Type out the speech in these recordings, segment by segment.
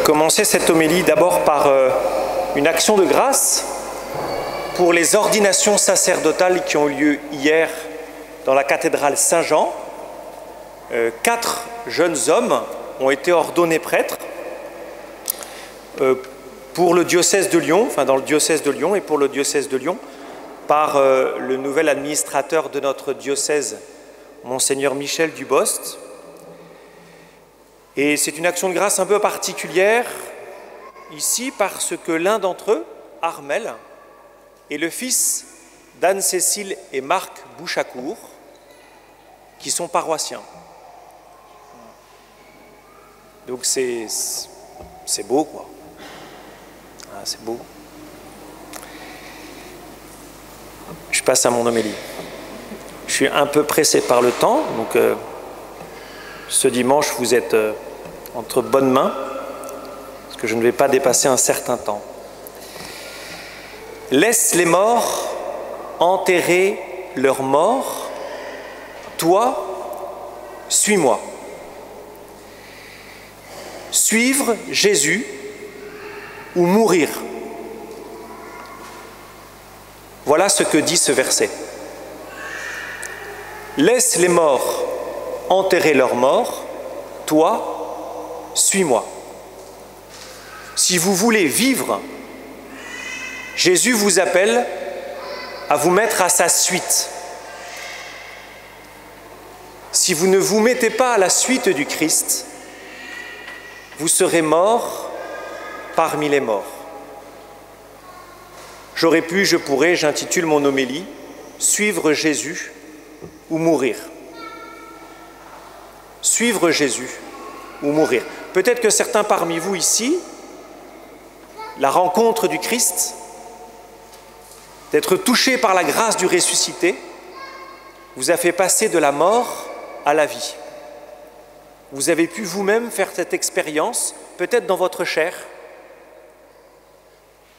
commencer cette homélie d'abord par une action de grâce pour les ordinations sacerdotales qui ont eu lieu hier dans la cathédrale Saint-Jean. 4 jeunes hommes ont été ordonnés prêtres pour le diocèse de Lyon, enfin dans le diocèse de Lyon et pour le diocèse de Lyon, par le nouvel administrateur de notre diocèse, Monseigneur Michel Dubost. Et c'est une action de grâce un peu particulière ici parce que l'un d'entre eux, Armel, est le fils d'Anne-Cécile et Marc Bouchacourt, qui sont paroissiens. Donc c'est beau, quoi. Ah, c'est beau. Je passe à mon homélie. Je suis un peu pressé par le temps, donc ce dimanche, vous êtes entre bonnes mains, parce que je ne vais pas dépasser un certain temps. Laisse les morts enterrer leurs morts, toi, suis-moi. Suivre Jésus ou mourir. Voilà ce que dit ce verset. Laisse les morts enterrer leurs morts, toi, suis-moi. Si vous voulez vivre, Jésus vous appelle à vous mettre à sa suite. Si vous ne vous mettez pas à la suite du Christ, vous serez morts parmi les morts. Je pourrais, j'intitule mon homélie « Suivre Jésus ou mourir ». Suivre Jésus ou mourir. Peut-être que certains parmi vous ici, la rencontre du Christ, d'être touché par la grâce du ressuscité, vous a fait passer de la mort à la vie. Vous avez pu vous-même faire cette expérience, peut-être dans votre chair,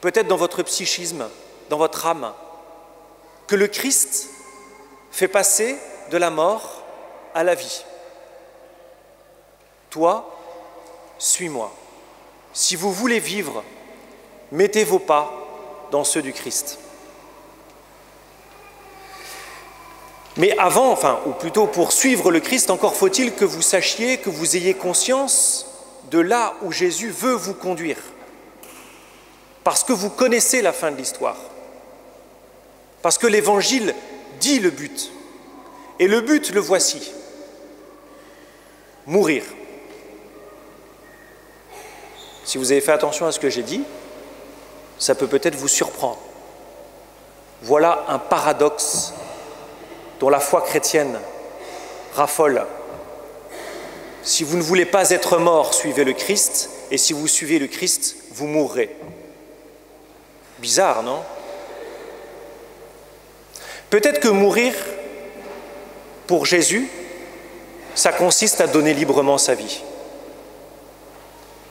peut-être dans votre psychisme, dans votre âme, que le Christ fait passer de la mort à la vie. Toi, suis-moi. Si vous voulez vivre, mettez vos pas dans ceux du Christ. Mais avant, ou plutôt pour suivre le Christ, encore faut-il que vous sachiez, que vous ayez conscience de là où Jésus veut vous conduire. Parce que vous connaissez la fin de l'histoire. Parce que l'Évangile dit le but. Et le but, le voici. Mourir. Si vous avez fait attention à ce que j'ai dit, ça peut peut-être vous surprendre. Voilà un paradoxe dont la foi chrétienne raffole. Si vous ne voulez pas être mort, suivez le Christ, et si vous suivez le Christ, vous mourrez. Bizarre, non? Peut-être que mourir pour Jésus, ça consiste à donner librement sa vie.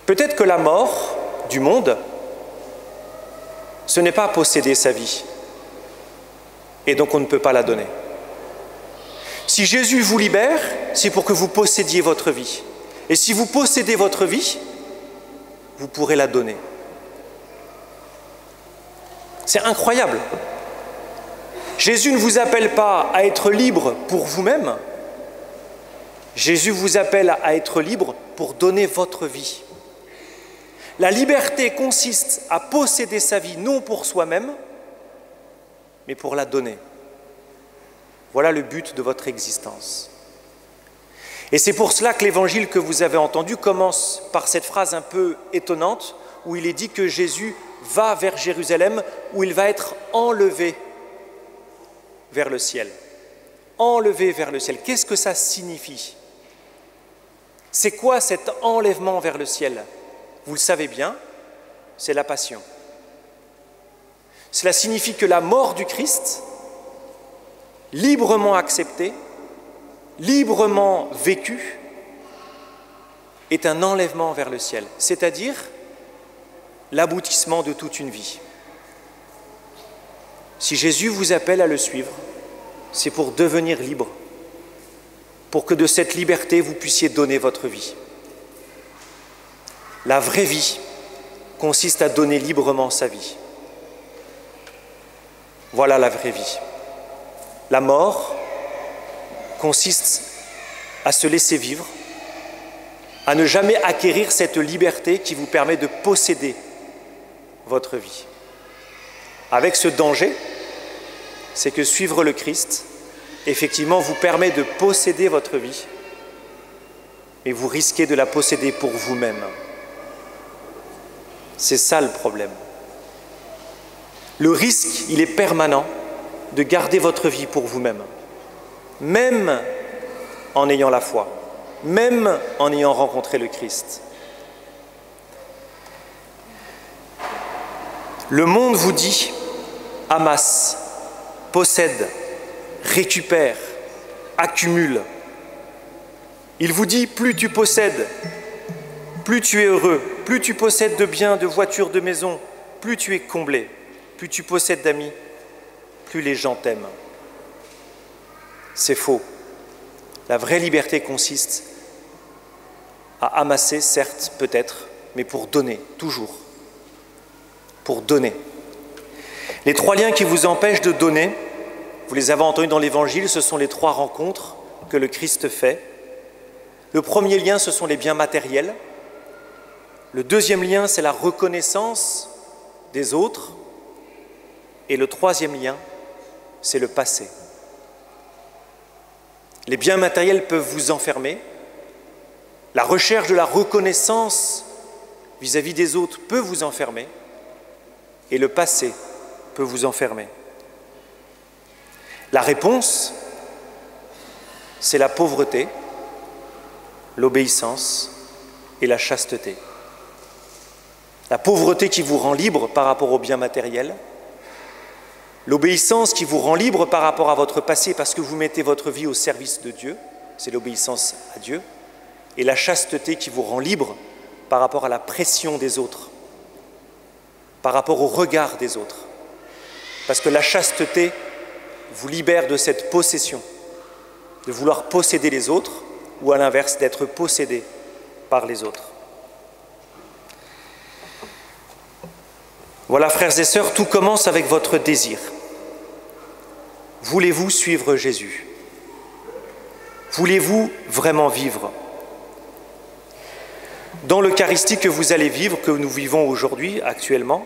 Peut-être que la mort du monde, ce n'est pas posséder sa vie, et donc on ne peut pas la donner. Si Jésus vous libère, c'est pour que vous possédiez votre vie. Et si vous possédez votre vie, vous pourrez la donner. C'est incroyable. Jésus ne vous appelle pas à être libre pour vous-même. Jésus vous appelle à être libre pour donner votre vie. La liberté consiste à posséder sa vie non pour soi-même, mais pour la donner. Voilà le but de votre existence. Et c'est pour cela que l'évangile que vous avez entendu commence par cette phrase un peu étonnante où il est dit que Jésus va vers Jérusalem, où il va être enlevé vers le ciel. Enlevé vers le ciel. Qu'est-ce que ça signifie? C'est quoi cet enlèvement vers le ciel? Vous le savez bien, c'est la passion. Cela signifie que la mort du Christ, librement acceptée, librement vécue, est un enlèvement vers le ciel, c'est-à-dire l'aboutissement de toute une vie. Si Jésus vous appelle à le suivre, c'est pour devenir libre, pour que de cette liberté, vous puissiez donner votre vie. La vraie vie consiste à donner librement sa vie. Voilà la vraie vie. La mort consiste à se laisser vivre, à ne jamais acquérir cette liberté qui vous permet de posséder votre vie. Avec ce danger, c'est que suivre le Christ, effectivement, vous permet de posséder votre vie, mais vous risquez de la posséder pour vous-même. C'est ça le problème. Le risque, il est permanent de garder votre vie pour vous-même, même en ayant la foi, même en ayant rencontré le Christ. Le monde vous dit « amasse, possède, récupère, accumule ». Il vous dit « plus tu possèdes, plus tu es heureux, plus tu possèdes de biens, de voitures, de maisons, plus tu es comblé, plus tu possèdes d'amis, plus les gens t'aiment ». C'est faux. La vraie liberté consiste à amasser, certes, peut-être, mais pour donner, toujours. Pour donner. Les 3 liens qui vous empêchent de donner, vous les avez entendus dans l'Évangile, ce sont les 3 rencontres que le Christ fait. Le premier lien, ce sont les biens matériels. Le deuxième lien, c'est la reconnaissance des autres. Et le troisième lien, c'est le passé. Les biens matériels peuvent vous enfermer. La recherche de la reconnaissance vis-à-vis des autres peut vous enfermer. Et le passé peut vous enfermer. La réponse, c'est la pauvreté, l'obéissance et la chasteté. La pauvreté qui vous rend libre par rapport aux biens matériels, l'obéissance qui vous rend libre par rapport à votre passé parce que vous mettez votre vie au service de Dieu, c'est l'obéissance à Dieu, et la chasteté qui vous rend libre par rapport à la pression des autres, par rapport au regard des autres. Parce que la chasteté vous libère de cette possession, de vouloir posséder les autres, ou à l'inverse, d'être possédé par les autres. Voilà, frères et sœurs, tout commence avec votre désir. Voulez-vous suivre Jésus? Voulez-vous vraiment vivre? Dans l'Eucharistie que vous allez vivre, que nous vivons aujourd'hui, actuellement,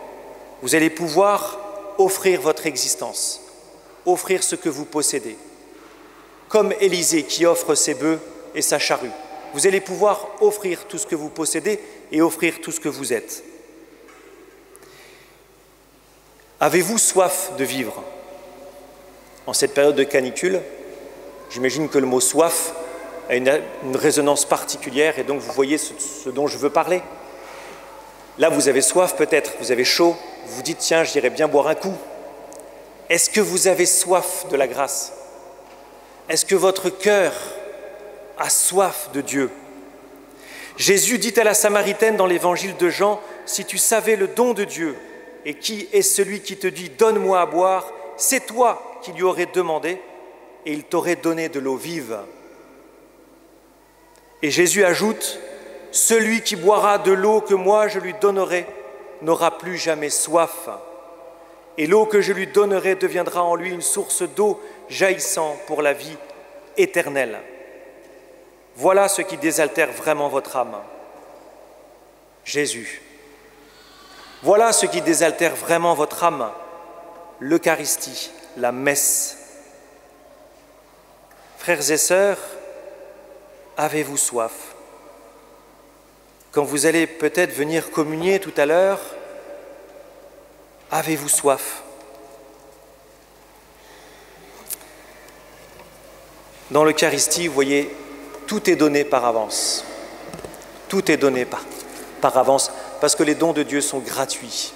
vous allez pouvoir offrir votre existence, offrir ce que vous possédez. Comme Élisée qui offre ses bœufs et sa charrue. Vous allez pouvoir offrir tout ce que vous possédez et offrir tout ce que vous êtes. Avez-vous soif de vivre? En cette période de canicule, j'imagine que le mot « soif » a une résonance particulière et donc vous voyez ce dont je veux parler. Là, vous avez soif peut-être, vous avez chaud, vous vous dites « tiens, j'irai bien boire un coup ». Est-ce que vous avez soif de la grâce? Est-ce que votre cœur a soif de Dieu? Jésus dit à la Samaritaine dans l'évangile de Jean, « Si tu savais le don de Dieu, et qui est celui qui te dit « Donne-moi à boire », c'est toi qui lui aurais demandé, et il t'aurait donné de l'eau vive. » Et Jésus ajoute, « Celui qui boira de l'eau que moi je lui donnerai n'aura plus jamais soif, et l'eau que je lui donnerai deviendra en lui une source d'eau jaillissant pour la vie éternelle. » Voilà ce qui désaltère vraiment votre âme. Jésus. Voilà ce qui désaltère vraiment votre âme. L'Eucharistie, la messe. Frères et sœurs, avez-vous soif? Quand vous allez peut-être venir communier tout à l'heure, avez-vous soif? Dans l'Eucharistie, vous voyez, tout est donné par avance. Tout est donné par avance, parce que les dons de Dieu sont gratuits.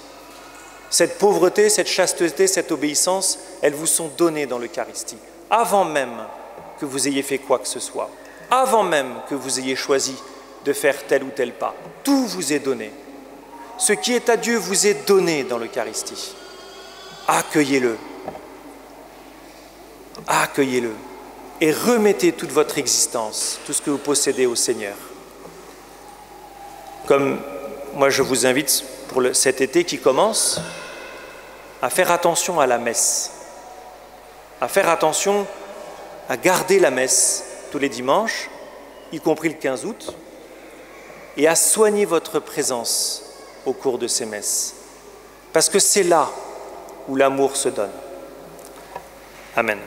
Cette pauvreté, cette chasteté, cette obéissance, elles vous sont données dans l'Eucharistie, avant même que vous ayez fait quoi que ce soit, avant même que vous ayez choisi de faire tel ou tel pas. Tout vous est donné. Ce qui est à Dieu vous est donné dans l'Eucharistie. Accueillez-le. Accueillez-le. Et remettez toute votre existence, tout ce que vous possédez au Seigneur. Comme moi je vous invite pour cet été qui commence à faire attention à la messe, à faire attention à garder la messe tous les dimanches, y compris le 15 août, et à soigner votre présence au cours de ces messes. Parce que c'est là où l'amour se donne. Amen.